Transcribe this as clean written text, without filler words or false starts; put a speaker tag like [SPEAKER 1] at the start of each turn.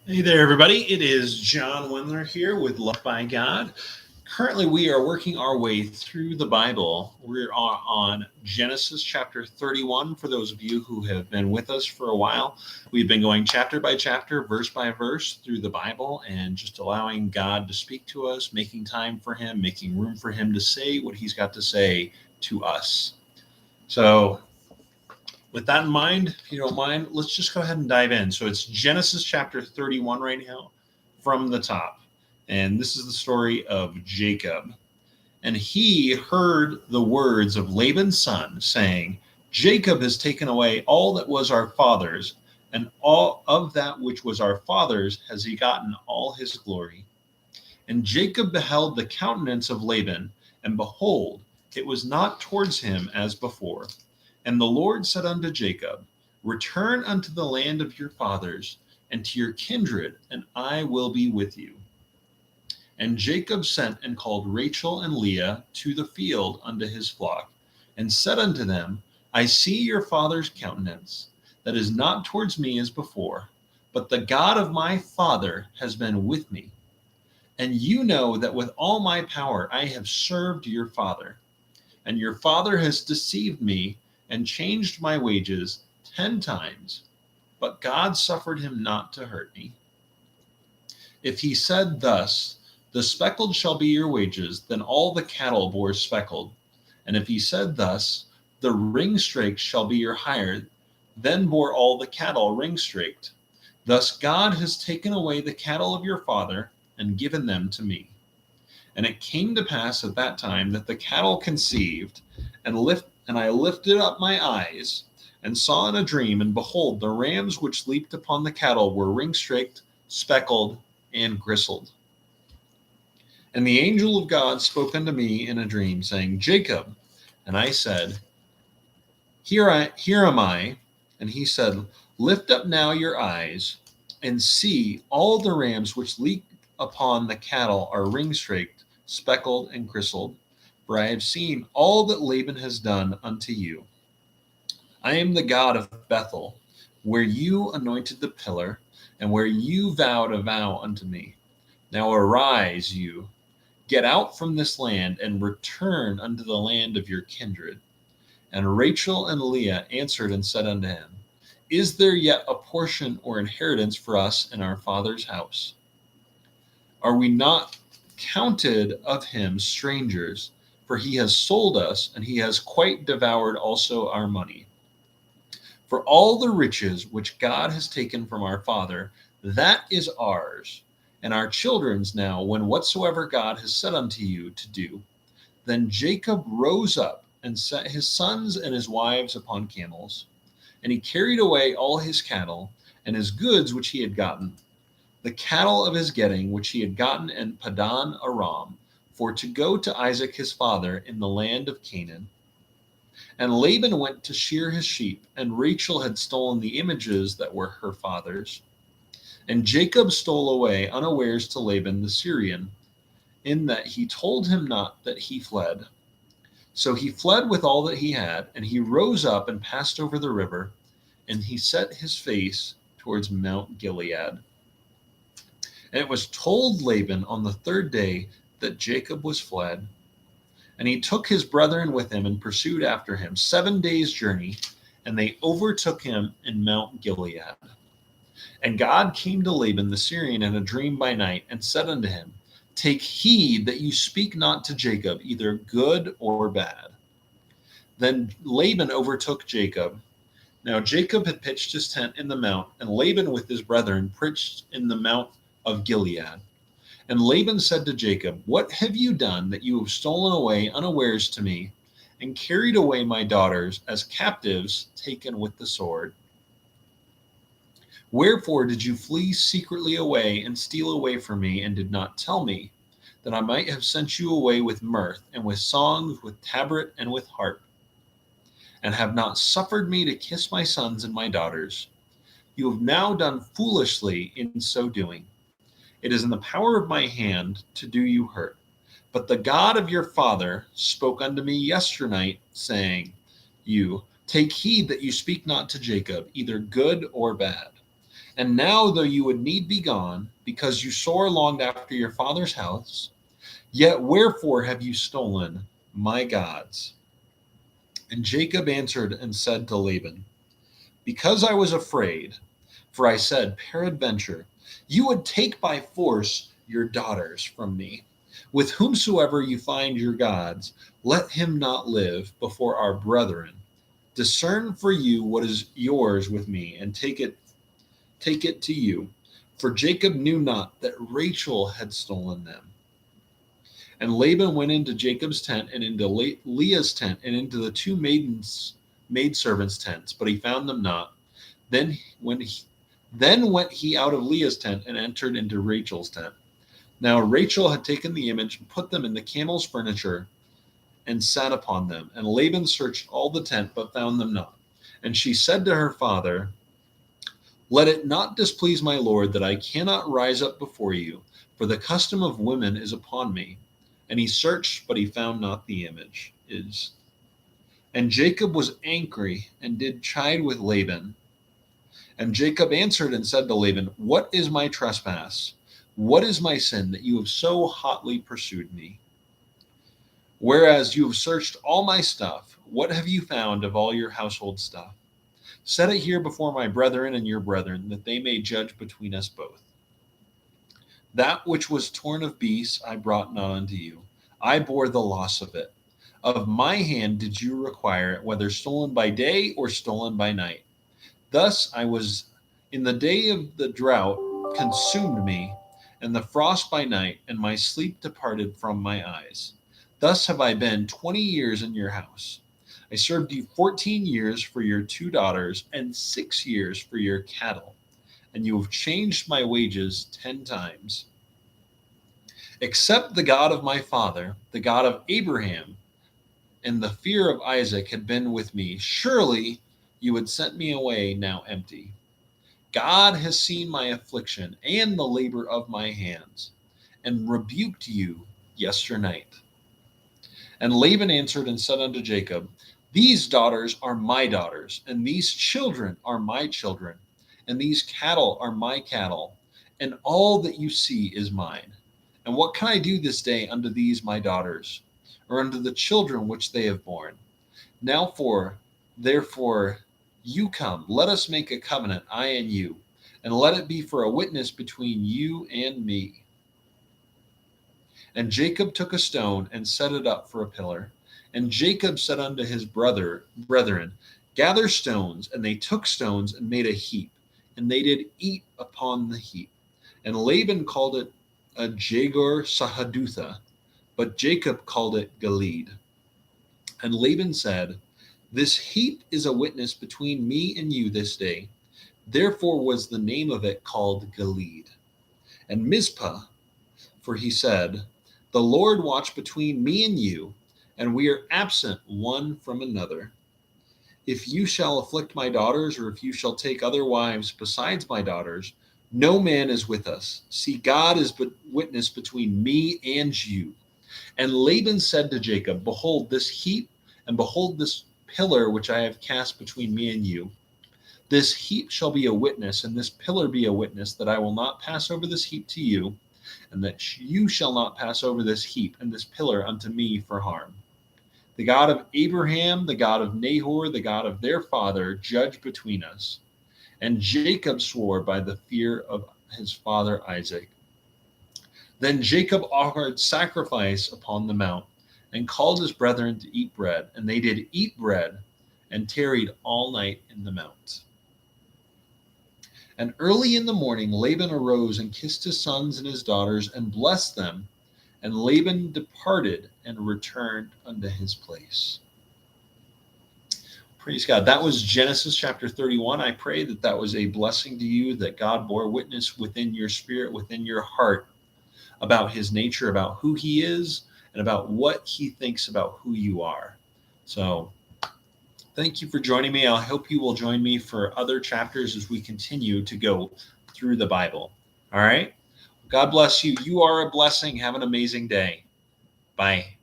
[SPEAKER 1] Hey there, everybody. It is John Wendler here with Love by God. Currently, we are working our way through the Bible. We're on Genesis chapter 31. For those of you who have been with us for a while, we've been going chapter by chapter, verse by verse through the Bible and just allowing God to speak to us, making time for Him, making room for Him to say what He's got to say to us. So, with that in mind, if you don't mind, let's just go ahead and dive in. So it's Genesis chapter 31 right now from the top. And this is the story of Jacob. And he heard the words of Laban's son, saying, Jacob has taken away all that was our father's, and all of that which was our father's has he gotten all his glory. And Jacob beheld the countenance of Laban, and behold, it was not towards him as before. And the Lord said unto Jacob, Return unto the land of your fathers, and to your kindred, and I will be with you. And Jacob sent and called Rachel and Leah to the field unto his flock, and said unto them, I see your father's countenance, that is not towards me as before, but the God of my father has been with me. And you know that with all my power I have served your father. And your father has deceived me and changed my wages 10 times, but God suffered him not to hurt me. If he said thus, The speckled shall be your wages, then all the cattle bore speckled. And if he said thus, The ringstraked shall be your hire, then bore all the cattle ringstraked. Thus God has taken away the cattle of your father and given them to me. And it came to pass at that time that the cattle conceived, and I lifted up my eyes, and saw in a dream, and behold, the rams which leaped upon the cattle were ringstraked, speckled, and grisled. And the angel of God spoke unto me in a dream, saying, Jacob. And I said, Here am I. And he said, Lift up now your eyes, and see, all the rams which leap upon the cattle are ringstraked, speckled, and grisled. For I have seen all that Laban has done unto you. I am the God of Bethel, where you anointed the pillar, and where you vowed a vow unto me. Now arise, you, get out from this land, and return unto the land of your kindred. And Rachel and Leah answered and said unto him, Is there yet a portion or inheritance for us in our father's house? Are we not counted of him strangers? For he has sold us, and he has quite devoured also our money. For all the riches which God has taken from our father, that is ours, and our children's now, when whatsoever God has said unto you to do. Then Jacob rose up and set his sons and his wives upon camels, and he carried away all his cattle and his goods which he had gotten, the cattle of his getting which he had gotten in Padanaram, for to go to Isaac his father in the land of Canaan. And Laban went to shear his sheep, and Rachel had stolen the images that were her father's. And Jacob stole away unawares to Laban the Syrian, in that he told him not that he fled. So he fled with all that he had, and he rose up and passed over the river, and he set his face towards Mount Gilead. And it was told Laban on the third day that Jacob was fled. And he took his brethren with him and pursued after him 7 days' journey, and they overtook him in Mount Gilead. And God came to Laban the Syrian in a dream by night, and said unto him, Take heed that you speak not to Jacob, either good or bad. Then Laban overtook Jacob. Now Jacob had pitched his tent in the mount, and Laban with his brethren pitched in the mount of Gilead. And Laban said to Jacob, What have you done that you have stolen away unawares to me, and carried away my daughters as captives taken with the sword? Wherefore did you flee secretly away and steal away from me, and did not tell me, that I might have sent you away with mirth, and with songs, with tabret, and with harp, and have not suffered me to kiss my sons and my daughters? You have now done foolishly in so doing. It is in the power of my hand to do you hurt. But the God of your father spoke unto me yesternight, saying, You, take heed that you speak not to Jacob, either good or bad. And now, though you would need be gone, because you sore longed after your father's house, yet wherefore have you stolen my gods? And Jacob answered and said to Laban, because I was afraid, for I said, Peradventure, you would take by force your daughters from me. With whomsoever you find your gods, let him not live before our brethren. Discern for you what is yours with me, and take it to you. For Jacob knew not that Rachel had stolen them. And Laban went into Jacob's tent and into Leah's tent and into the two maidservants' tents, but he found them not. Then went he out of Leah's tent and entered into Rachel's tent. Now Rachel had taken the image and put them in the camel's furniture and sat upon them. And Laban searched all the tent, but found them not. And she said to her father, let it not displease my lord that I cannot rise up before you, for the custom of women is upon me. And he searched, but he found not the image. And Jacob was angry and did chide with Laban. And Jacob answered and said to Laban, what is my trespass? What is my sin that you have so hotly pursued me? Whereas you have searched all my stuff, what have you found of all your household stuff? Set it here before my brethren and your brethren, that they may judge between us both. That which was torn of beasts I brought not unto you. I bore the loss of it. Of my hand did you require it, whether stolen by day or stolen by night. Thus I was in the day of the drought consumed me, and the frost by night, and my sleep departed from my eyes. Thus have I been 20 years in your house. I served you 14 years for your 2 daughters, and 6 years for your cattle, and you have changed my wages 10 times. Except the God of my father, the God of Abraham, and the fear of Isaac had been with me, surely you would send me away now empty. God has seen my affliction and the labor of my hands, and rebuked you yesternight. And Laban answered and said unto Jacob, these daughters are my daughters, and these children are my children, and these cattle are my cattle, and all that you see is mine. And what can I do this day unto these my daughters, or unto the children which they have borne? Now therefore, you come, let us make a covenant, I and you, and let it be for a witness between you and me. And Jacob took a stone and set it up for a pillar. And Jacob said unto his brethren, gather stones. And they took stones and made a heap, and they did eat upon the heap. And Laban called it a Jagur Sahadutha, but Jacob called it Gilead. And Laban said, this heap is a witness between me and you this day. Therefore was the name of it called Gilead. And Mizpah, for he said, the Lord watch between me and you, and we are absent one from another. If you shall afflict my daughters, or if you shall take other wives besides my daughters, no man is with us. See, God is but witness between me and you. And Laban said to Jacob, behold this heap, and behold this pillar which I have cast between me and you. This heap shall be a witness, and this pillar be a witness, that I will not pass over this heap to you, and that you shall not pass over this heap and this pillar unto me for harm. The God of Abraham, the God of Nahor, the God of their father, judge between us. And Jacob swore by the fear of his father Isaac. Then Jacob offered sacrifice upon the mount, and called his brethren to eat bread. And they did eat bread, and tarried all night in the mount. And early in the morning Laban arose and kissed his sons and his daughters, and blessed them. And Laban departed and returned unto his place. Praise God. That was Genesis chapter 31. I pray that that was a blessing to you, that God bore witness within your spirit, within your heart, about his nature, about who he is, and about what he thinks about who you are. So thank you for joining me. I hope you will join me for other chapters as we continue to go through the Bible. All right. God bless you. You are a blessing. Have an amazing day. Bye.